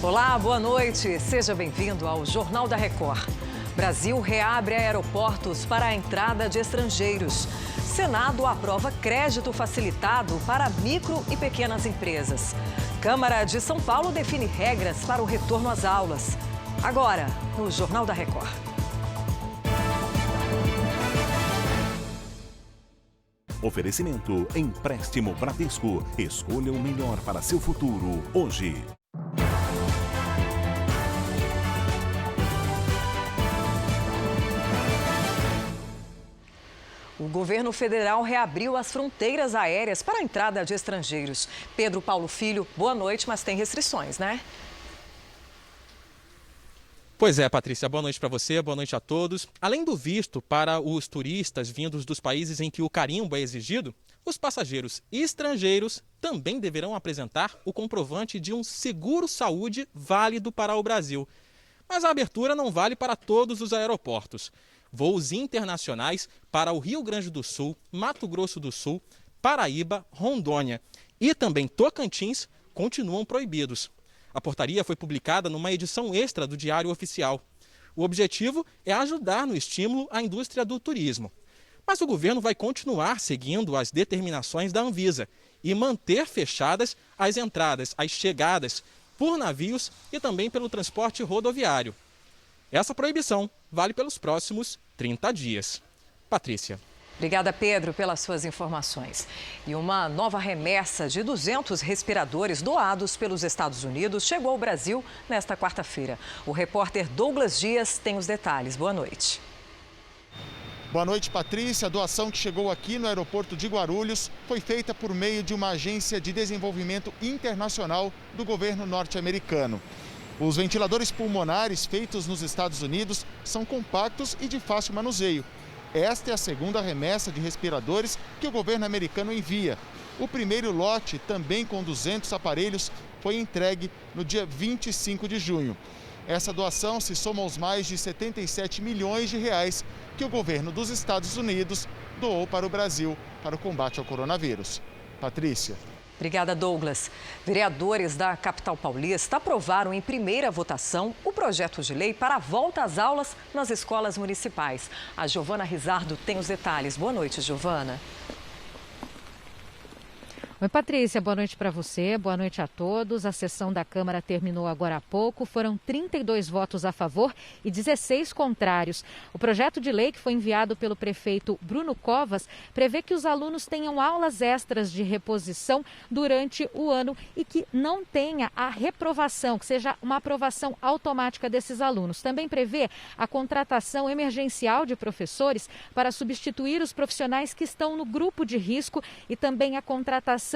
Olá, boa noite. Seja bem-vindo ao Jornal da Record. Brasil reabre aeroportos para a entrada de estrangeiros. Senado aprova crédito facilitado para micro e pequenas empresas. Câmara de São Paulo define regras para o retorno às aulas. Agora, no Jornal da Record. Oferecimento Empréstimo Bradesco. Escolha o melhor para seu futuro hoje. O governo federal reabriu as fronteiras aéreas para a entrada de estrangeiros. Pedro Paulo Filho, boa noite, mas tem restrições, né? Pois é, Patrícia, boa noite para você, boa noite a todos. Além do visto para os turistas vindos dos países em que o carimbo é exigido, os passageiros estrangeiros também deverão apresentar o comprovante de um seguro-saúde válido para o Brasil. Mas a abertura não vale para todos os aeroportos. Voos internacionais para o Rio Grande do Sul, Mato Grosso do Sul, Paraíba, Rondônia e também Tocantins continuam proibidos. A portaria foi publicada numa edição extra do Diário Oficial. O objetivo é ajudar no estímulo à indústria do turismo. Mas o governo vai continuar seguindo as determinações da Anvisa e manter fechadas as entradas, as chegadas por navios e também pelo transporte rodoviário. Essa proibição vale pelos próximos 30 dias. Patrícia. Obrigada, Pedro, pelas suas informações. E uma nova remessa de 200 respiradores doados pelos Estados Unidos chegou ao Brasil nesta quarta-feira. O repórter Douglas Dias tem os detalhes. Boa noite. Boa noite, Patrícia. A doação que chegou aqui no aeroporto de Guarulhos foi feita por meio de uma agência de desenvolvimento internacional do governo norte-americano. Os ventiladores pulmonares feitos nos Estados Unidos são compactos e de fácil manuseio. Esta é a segunda remessa de respiradores que o governo americano envia. O primeiro lote, também com 200 aparelhos, foi entregue no dia 25 de junho. Essa doação se soma aos mais de 77 milhões de reais que o governo dos Estados Unidos doou para o Brasil para o combate ao coronavírus. Patrícia. Obrigada, Douglas. Vereadores da capital paulista aprovaram em primeira votação o projeto de lei para a volta às aulas nas escolas municipais. A Giovana Rizardo tem os detalhes. Boa noite, Giovana. Oi, Patrícia, boa noite para você, boa noite a todos. A sessão da Câmara terminou agora há pouco. Foram 32 votos a favor e 16 contrários. O projeto de lei que foi enviado pelo prefeito Bruno Covas prevê que os alunos tenham aulas extras de reposição durante o ano e que não tenha a reprovação, que seja uma aprovação automática desses alunos. Também prevê a contratação emergencial de professores para substituir os profissionais que estão no grupo de risco e também a contratação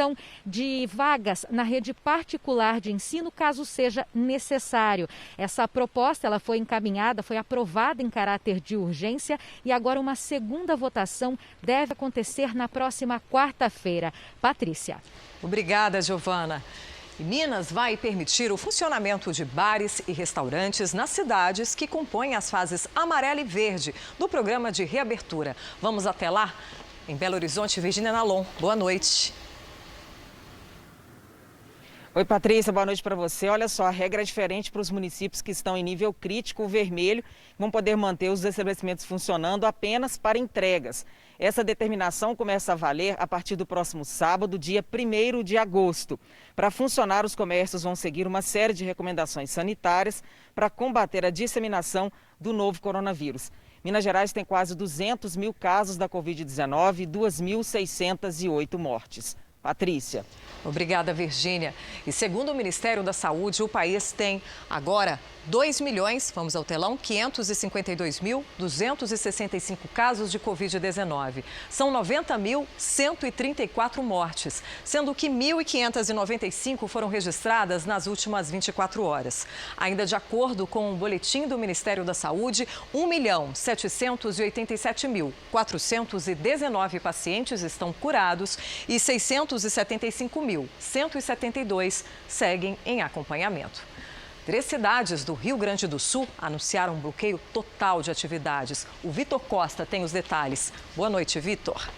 de vagas na rede particular de ensino, caso seja necessário. Essa proposta ela foi encaminhada, foi aprovada em caráter de urgência e agora uma segunda votação deve acontecer na próxima quarta-feira. Patrícia. Obrigada, Giovana. E Minas vai permitir o funcionamento de bares e restaurantes nas cidades que compõem as fases amarela e verde do programa de reabertura. Vamos até lá? Em Belo Horizonte, Virgínia Nalon. Boa noite. Oi, Patrícia, boa noite para você. Olha só, a regra é diferente para os municípios que estão em nível crítico vermelho, vão poder manter os estabelecimentos funcionando apenas para entregas. Essa determinação começa a valer a partir do próximo sábado, dia 1º de agosto. Para funcionar, os comércios vão seguir uma série de recomendações sanitárias para combater a disseminação do novo coronavírus. Minas Gerais tem quase 200 mil casos da Covid-19 e 2.608 mortes. Patrícia. Obrigada, Virgínia. E segundo o Ministério da Saúde, o país tem agora 2.552.265 casos de Covid-19. São 90.134 mortes, sendo que 1.595 foram registradas nas últimas 24 horas. Ainda de acordo com o boletim do Ministério da Saúde, 1.787.419 pacientes estão curados e 675.172 seguem em acompanhamento. 3 cidades do Rio Grande do Sul anunciaram um bloqueio total de atividades. O Vitor Costa tem os detalhes. Boa noite, Vitor.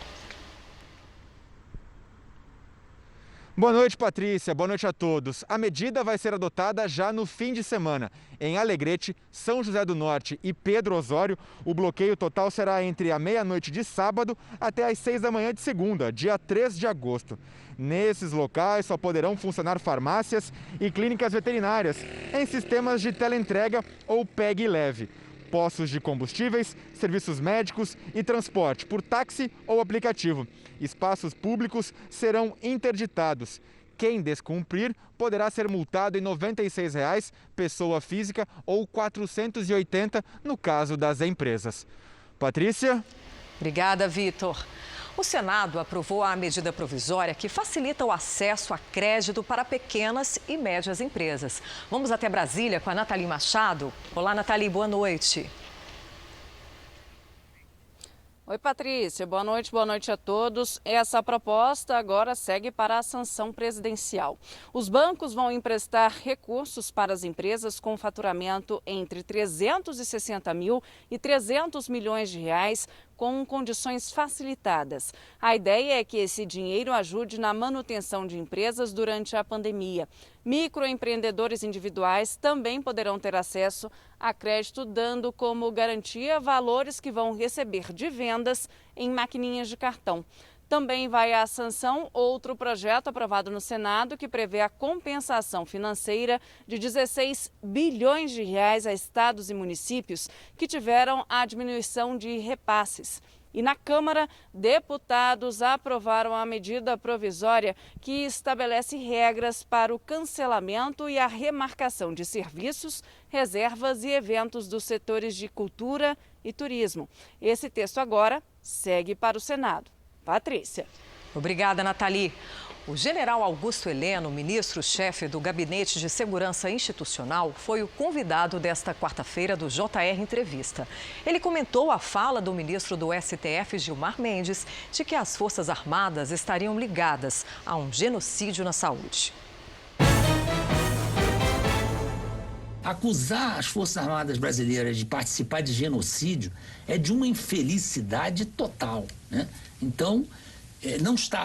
Boa noite, Patrícia. Boa noite a todos. A medida vai ser adotada já no fim de semana. Em Alegrete, São José do Norte e Pedro Osório, o bloqueio total será entre a meia-noite de sábado até às 6 da manhã de segunda, dia 3 de agosto. Nesses locais só poderão funcionar farmácias e clínicas veterinárias em sistemas de teleentrega ou PEG leve. Postos de combustíveis, serviços médicos e transporte por táxi ou aplicativo. Espaços públicos serão interditados. Quem descumprir poderá ser multado em R$ 96, pessoa física, ou R$ 480 no caso das empresas. Patrícia? Obrigada, Vitor. O Senado aprovou a medida provisória que facilita o acesso a crédito para pequenas e médias empresas. Vamos até Brasília com a Nathalie Machado. Olá, Nathalie, boa noite. Oi, Patrícia. Boa noite a todos. Essa proposta agora segue para a sanção presidencial. Os bancos vão emprestar recursos para as empresas com faturamento entre 360 mil e 300 milhões de reais, com condições facilitadas. A ideia é que esse dinheiro ajude na manutenção de empresas durante a pandemia. Microempreendedores individuais também poderão ter acesso a crédito, dando como garantia valores que vão receber de vendas em maquininhas de cartão. Também vai à sanção outro projeto aprovado no Senado que prevê a compensação financeira de 16 bilhões de reais a estados e municípios que tiveram a diminuição de repasses. E na Câmara, deputados aprovaram a medida provisória que estabelece regras para o cancelamento e a remarcação de serviços, reservas e eventos dos setores de cultura e turismo. Esse texto agora segue para o Senado. Patrícia. Obrigada, Nathalie. O general Augusto Heleno, ministro-chefe do Gabinete de Segurança Institucional, foi o convidado desta quarta-feira do JR Entrevista. Ele comentou a fala do ministro do STF, Gilmar Mendes, de que as Forças Armadas estariam ligadas a um genocídio na saúde. Acusar as Forças Armadas brasileiras de participar de genocídio é de uma infelicidade total, né? Então,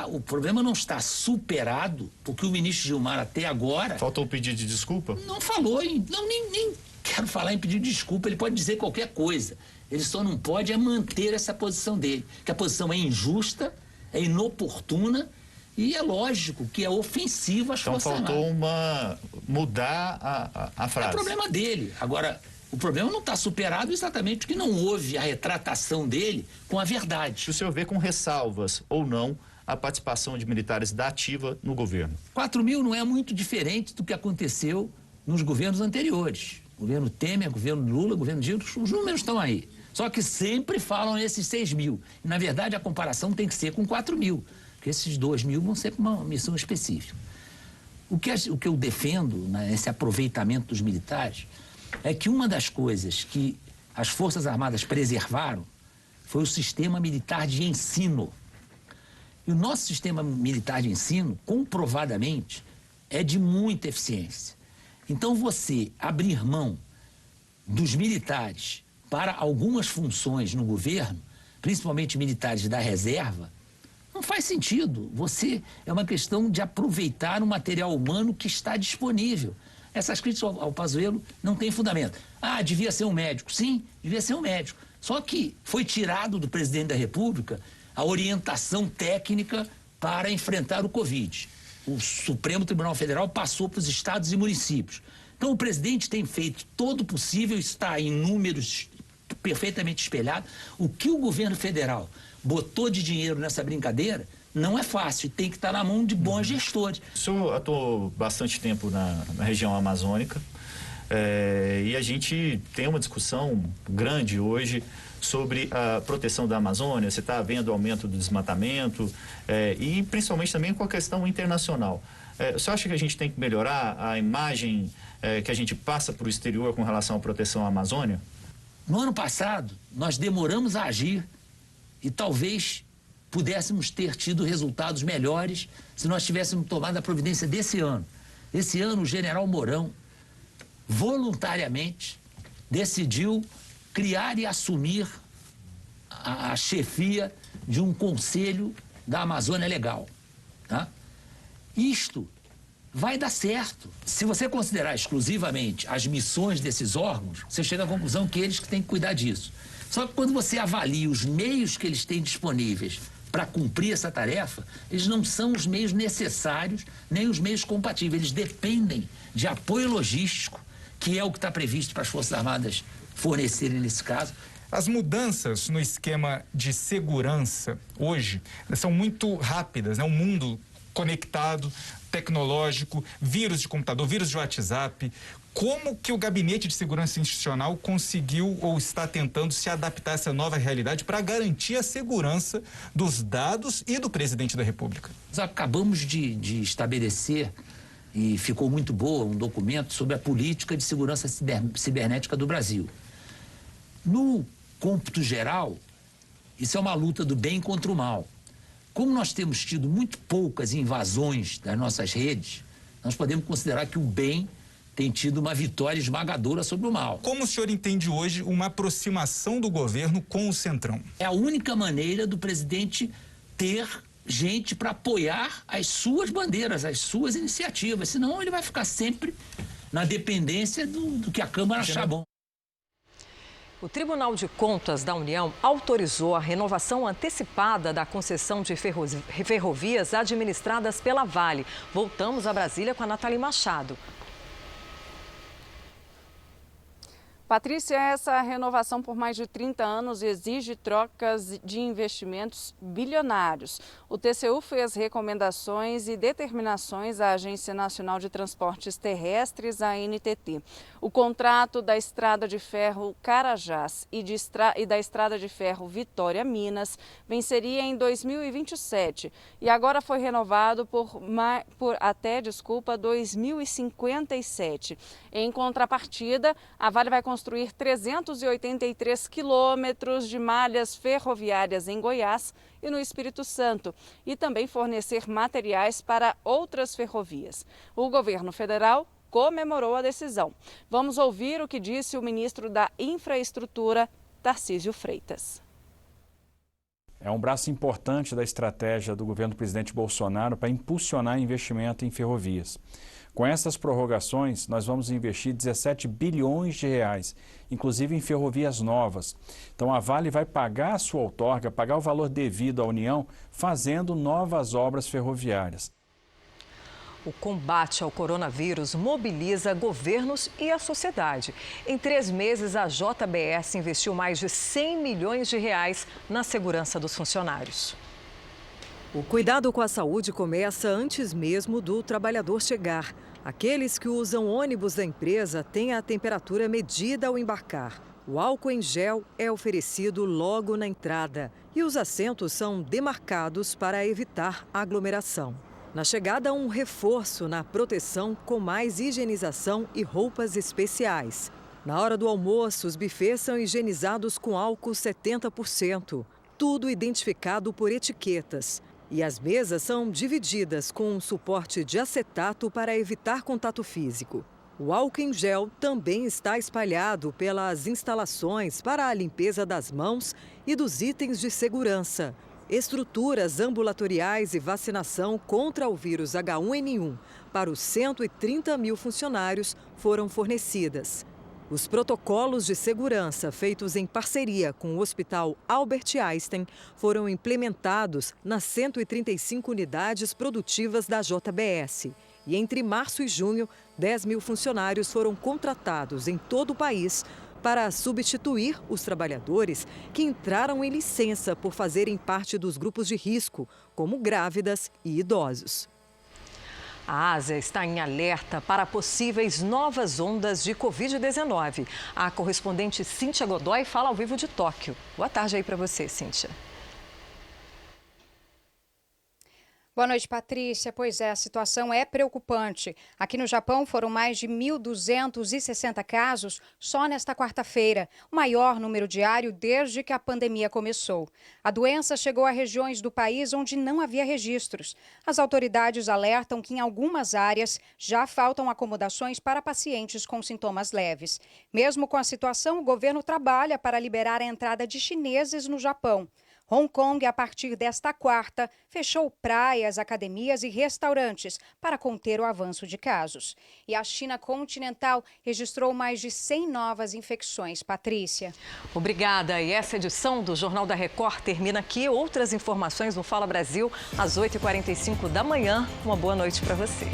o problema não está superado, porque o ministro Gilmar até agora... Faltou o pedido de desculpa? Não falou, nem quero falar em pedido de desculpa, ele pode dizer qualquer coisa. Ele só não pode manter essa posição dele, que a posição é injusta, é inoportuna e é lógico que é ofensiva às Forças Armadas. Então faltou mudar a frase. É problema dele. Agora, o problema não está superado exatamente porque não houve a retratação dele com a verdade. Se o senhor vê com ressalvas ou não a participação de militares da ativa no governo? 4 mil não é muito diferente do que aconteceu nos governos anteriores. Governo Temer, governo Lula, governo Dilma, os números estão aí. Só que sempre falam nesses 6 mil. E, na verdade, a comparação tem que ser com 4 mil. Porque esses 2 mil vão ser para uma missão específica. O que eu defendo, né, esse aproveitamento dos militares, é que uma das coisas que as Forças Armadas preservaram foi o sistema militar de ensino. E o nosso sistema militar de ensino, comprovadamente, é de muita eficiência. Então, você abrir mão dos militares para algumas funções no governo, principalmente militares da reserva, não faz sentido. É uma questão de aproveitar o material humano que está disponível. Essas críticas ao Pazuello não têm fundamento. Ah, devia ser um médico. Sim, devia ser um médico. Só que foi tirado do presidente da República a orientação técnica para enfrentar o Covid. O Supremo Tribunal Federal passou para os estados e municípios. Então, o presidente tem feito todo o possível, está em números perfeitamente espelhados. O que o governo federal botou de dinheiro nessa brincadeira não é fácil, tem que estar na mão de bons gestores. O senhor atuou bastante tempo na região amazônica e a gente tem uma discussão grande hoje sobre a proteção da Amazônia. Você está vendo o aumento do desmatamento e principalmente também com a questão internacional. O senhor acha que a gente tem que melhorar a imagem que a gente passa para o exterior com relação à proteção à Amazônia? No ano passado, nós demoramos a agir e talvez pudéssemos ter tido resultados melhores se nós tivéssemos tomado a providência desse ano. Esse ano, o general Mourão, voluntariamente, decidiu criar e assumir a chefia de um conselho da Amazônia Legal. Tá? isto vai dar certo. Se você considerar exclusivamente as missões desses órgãos, você chega à conclusão que eles que têm que cuidar disso. Só que quando você avalia os meios que eles têm disponíveis para cumprir essa tarefa, eles não são os meios necessários, nem os meios compatíveis. Eles dependem de apoio logístico, que é o que está previsto para as Forças Armadas fornecerem nesse caso. As mudanças no esquema de segurança hoje são muito rápidas, né? Um mundo conectado, tecnológico, vírus de computador, vírus de WhatsApp. Como que o Gabinete de Segurança Institucional conseguiu ou está tentando se adaptar a essa nova realidade para garantir a segurança dos dados e do presidente da República? Nós acabamos de estabelecer, e ficou muito boa, um documento sobre a política de segurança cibernética do Brasil. No cômputo geral, isso é uma luta do bem contra o mal. Como nós temos tido muito poucas invasões das nossas redes, nós podemos considerar que o bem tem tido uma vitória esmagadora sobre o mal. Como o senhor entende hoje uma aproximação do governo com o Centrão? É a única maneira do presidente ter gente para apoiar as suas bandeiras, as suas iniciativas. Senão ele vai ficar sempre na dependência do que a Câmara achar bom. O Tribunal de Contas da União autorizou a renovação antecipada da concessão de ferrovias administradas pela Vale. Voltamos a Brasília com a Nathalie Machado. Patrícia, essa renovação por mais de 30 anos exige trocas de investimentos bilionários. O TCU fez recomendações e determinações à Agência Nacional de Transportes Terrestres, a ANTT. O contrato da Estrada de Ferro Carajás e da Estrada de Ferro Vitória Minas venceria em 2027 e agora foi renovado por até 2057. Em contrapartida, a Vale vai construir 383 quilômetros de malhas ferroviárias em Goiás e no Espírito Santo e também fornecer materiais para outras ferrovias. O governo federal comemorou a decisão. Vamos ouvir o que disse o ministro da Infraestrutura, Tarcísio Freitas. É um braço importante da estratégia do governo do presidente Bolsonaro para impulsionar investimento em ferrovias. Com essas prorrogações, nós vamos investir 17 bilhões de reais, inclusive em ferrovias novas. Então a Vale vai pagar a sua outorga, pagar o valor devido à União, fazendo novas obras ferroviárias. O combate ao coronavírus mobiliza governos e a sociedade. Em 3 meses, a JBS investiu mais de 100 milhões de reais na segurança dos funcionários. O cuidado com a saúde começa antes mesmo do trabalhador chegar. Aqueles que usam ônibus da empresa têm a temperatura medida ao embarcar. O álcool em gel é oferecido logo na entrada e os assentos são demarcados para evitar aglomeração. Na chegada, um reforço na proteção com mais higienização e roupas especiais. Na hora do almoço, os bufês são higienizados com álcool 70%. Tudo identificado por etiquetas. E as mesas são divididas com um suporte de acetato para evitar contato físico. O álcool em gel também está espalhado pelas instalações para a limpeza das mãos e dos itens de segurança. Estruturas ambulatoriais e vacinação contra o vírus H1N1 para os 130 mil funcionários foram fornecidas. Os protocolos de segurança feitos em parceria com o Hospital Albert Einstein foram implementados nas 135 unidades produtivas da JBS. E entre março e junho, 10 mil funcionários foram contratados em todo o país para substituir os trabalhadores que entraram em licença por fazerem parte dos grupos de risco, como grávidas e idosos. A Ásia está em alerta para possíveis novas ondas de Covid-19. A correspondente Cíntia Godoy fala ao vivo de Tóquio. Boa tarde aí para você, Cíntia. Boa noite, Patrícia. Pois é, a situação é preocupante. Aqui no Japão foram mais de 1.260 casos só nesta quarta-feira, o maior número diário desde que a pandemia começou. A doença chegou a regiões do país onde não havia registros. As autoridades alertam que em algumas áreas já faltam acomodações para pacientes com sintomas leves. Mesmo com a situação, o governo trabalha para liberar a entrada de chineses no Japão. Hong Kong, a partir desta quarta, fechou praias, academias e restaurantes para conter o avanço de casos. E a China continental registrou mais de 100 novas infecções. Patrícia. Obrigada. E essa edição do Jornal da Record termina aqui. Outras informações no Fala Brasil às 8h45 da manhã. Uma boa noite para você.